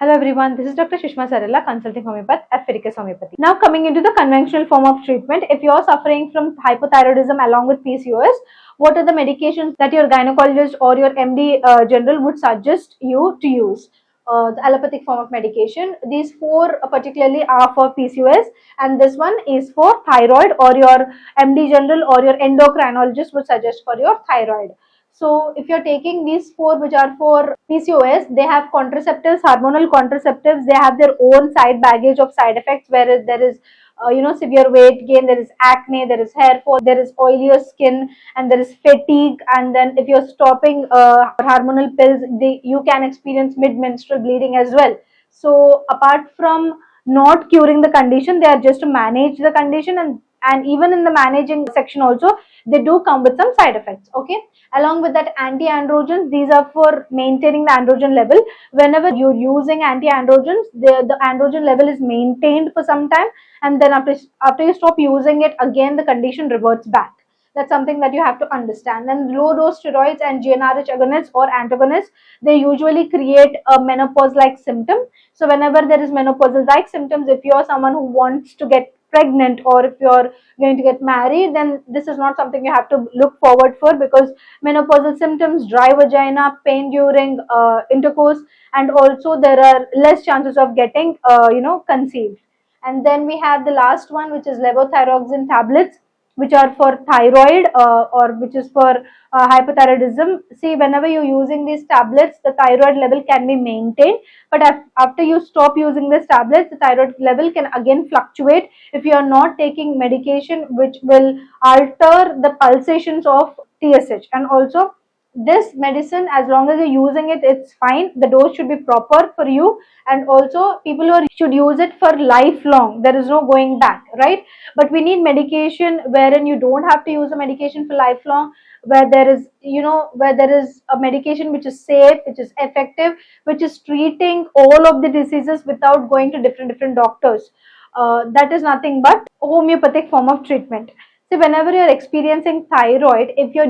Hello everyone, this is Dr. Shishma Sarala, consulting homeopath at Fidicus Homeopathy. Now coming into the conventional form of treatment, if you are suffering from hypothyroidism along with PCOS, what are the medications that your gynecologist or your MD general would suggest you to use? The allopathic form of medication. These four particularly are for PCOS, and this one is for thyroid, or your MD general or your endocrinologist would suggest for your thyroid. So if you're taking these four which are for PCOS, they have contraceptives, hormonal contraceptives. They have their own side baggage of side effects, where there is severe weight gain, there is acne, there is hair fall, there is oilier skin, and there is fatigue. And then if you're stopping hormonal pills, you can experience mid-menstrual bleeding as well. So apart from not curing the condition, they are just to manage the condition, and even in the managing section also, they do come with some side effects. Okay, along with that, anti-androgens, these are for maintaining the androgen level. Whenever you're using anti-androgens, the androgen level is maintained for some time, and then after you stop using it, again the condition reverts back. That's something that you have to understand. And low dose steroids and GnRH agonists or antagonists, they usually create a menopause like symptom. So whenever there is menopausal like symptoms, if you are someone who wants to get pregnant, or if you're going to get married, then this is not something you have to look forward for, because menopausal symptoms, dry vagina, pain during intercourse, and also there are less chances of getting conceived. And then we have the last one, which is levothyroxine tablets, which are for thyroid, or which is for hypothyroidism. See, whenever you're using these tablets, the thyroid level can be maintained, but after you stop using these tablets, the thyroid level can again fluctuate if you are not taking medication which will alter the pulsations of TSH. And also, this medicine, as long as you're using it, it's fine. The dose should be proper for you, and also people who should use it for lifelong. There is no going back, right? But we need medication wherein you don't have to use a medication for lifelong, where there is a medication which is safe, which is effective, which is treating all of the diseases without going to different doctors. That is nothing but homeopathic form of treatment. See, whenever you're experiencing thyroid, if you're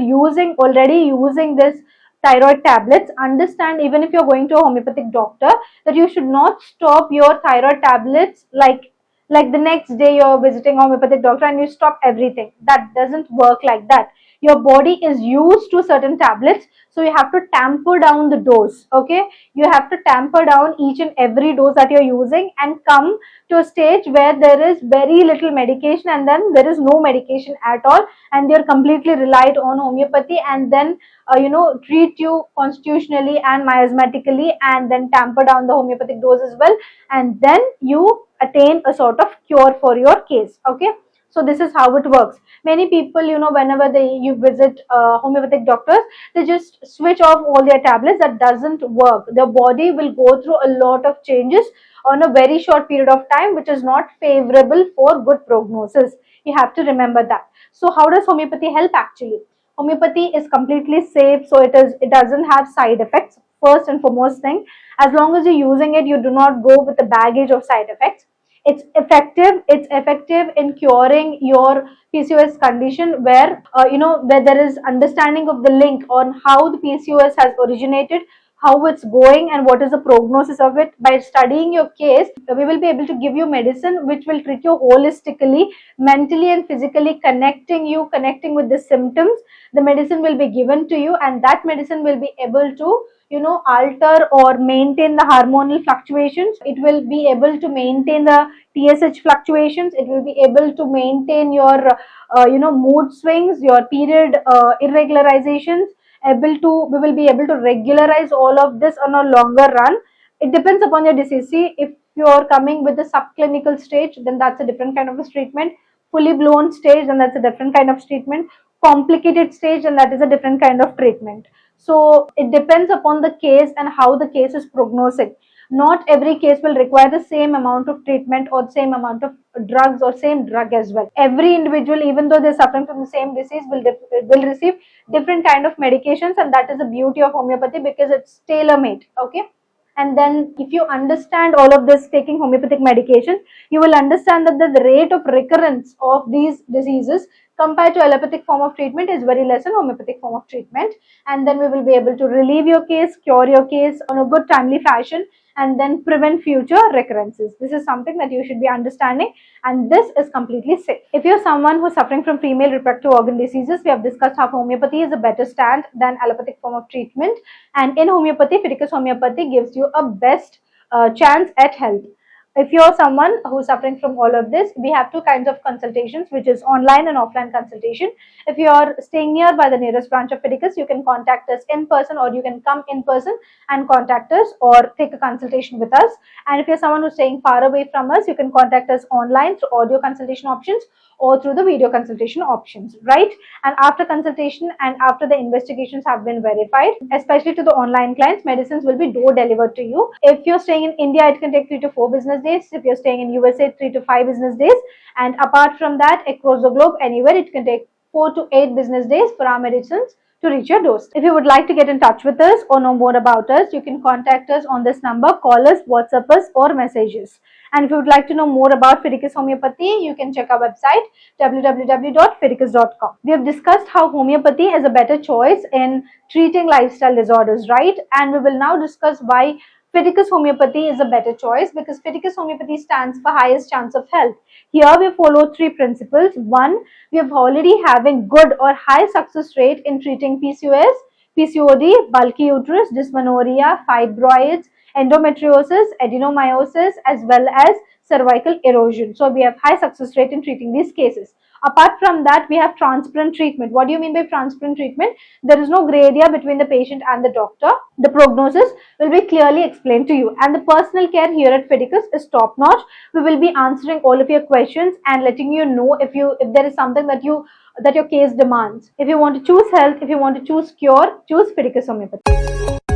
already using this thyroid tablets, understand, even if you're going to a homeopathic doctor, that you should not stop your thyroid tablets like the next day you're visiting a homeopathic doctor and you stop everything. That doesn't work like that. Your body is used to certain tablets, so you have to tamper down the dose. Okay, you have to tamper down each and every dose that you're using, and come to a stage where there is very little medication, and then there is no medication at all, and you're completely relied on homeopathy, and then treat you constitutionally and miasmatically, and then tamper down the homeopathic dose as well, and then you attain a sort of cure for your case. Okay, so this is how it works. Many people, whenever you visit homeopathic doctors, they just switch off all their tablets. That doesn't work. The body will go through a lot of changes on a very short period of time, which is not favorable for good prognosis. You have to remember that. So how does homeopathy help actually? Homeopathy is completely safe, so it doesn't have side effects. First and foremost thing, as long as you're using it, you do not go with the baggage of side effects. It's effective in curing your PCOS condition, where where there is understanding of the link on how the PCOS has originated, how it's going, and what is the prognosis of it. By studying your case, we will be able to give you medicine which will treat you holistically, mentally and physically, connecting with the symptoms. The medicine will be given to you, and that medicine will be able to alter or maintain the hormonal fluctuations. It will be able to maintain the TSH fluctuations. It will be able to maintain your mood swings, your period irregularizations. We will be able to regularize all of this on a longer run. It depends upon your disease. See, if you are coming with the subclinical stage, then that's a different kind of a treatment. Fully blown stage, then that's a different kind of treatment. Complicated stage, and that is a different kind of treatment. So it depends upon the case and how the case is prognosing. Not every case will require the same amount of treatment or same amount of drugs or same drug as well. Every individual, even though they're suffering from the same disease, will receive different kind of medications, and that is the beauty of homeopathy, because it's tailor-made. Okay, and then if you understand all of this, taking homeopathic medication, you will understand that the rate of recurrence of these diseases compared to allopathic form of treatment is very less in homeopathic form of treatment. And then we will be able to relieve your case, cure your case on a good timely fashion, and then prevent future recurrences. This is something that you should be understanding, and this is completely safe. If you're someone who's suffering from female reproductive organ diseases, we have discussed how homeopathy is a better stand than allopathic form of treatment, and in homeopathy, Fidicus Homeopathy gives you a best chance at health. If you're someone who's suffering from all of this, we have two kinds of consultations, which is online and offline consultation. If you're staying nearby the nearest branch of Fidicus, you can contact us in person, or you can come in person and contact us or take a consultation with us. And if you're someone who's staying far away from us, you can contact us online through audio consultation options or through the video consultation options, right? And after consultation and after the investigations have been verified, especially to the online clients, medicines will be door delivered to you. If you're staying in India, it can take 3 to 4 business days. If you're staying in USA, 3 to 5 business days. And apart from that, across the globe, anywhere, it can take 4 to 8 business days for our medicines to reach your doorstep. If you would like to get in touch with us or know more about us, you can contact us on this number, call us, WhatsApp us, or message us. And if you would like to know more about Fidicus Homeopathy, you can check our website www.fidicus.com. We have discussed how homeopathy is a better choice in treating lifestyle disorders, right? And we will now discuss why Fidicus Homeopathy is a better choice, because Fidicus Homeopathy stands for highest chance of health. Here we follow 3 principles. 1, we have already having good or high success rate in treating PCOS, PCOD, bulky uterus, dysmenorrhea, fibroids, endometriosis, adenomyosis, as well as cervical erosion. So we have high success rate in treating these cases. Apart from that, we have transparent treatment. What do you mean by transparent treatment? There is no gray area between the patient and the doctor. The prognosis will be clearly explained to you, and the personal care here at Fidicus is top notch. We will be answering all of your questions and letting you know if there is something that your case demands. If you want to choose health, if you want to choose cure, choose Fidicus Homeopathy.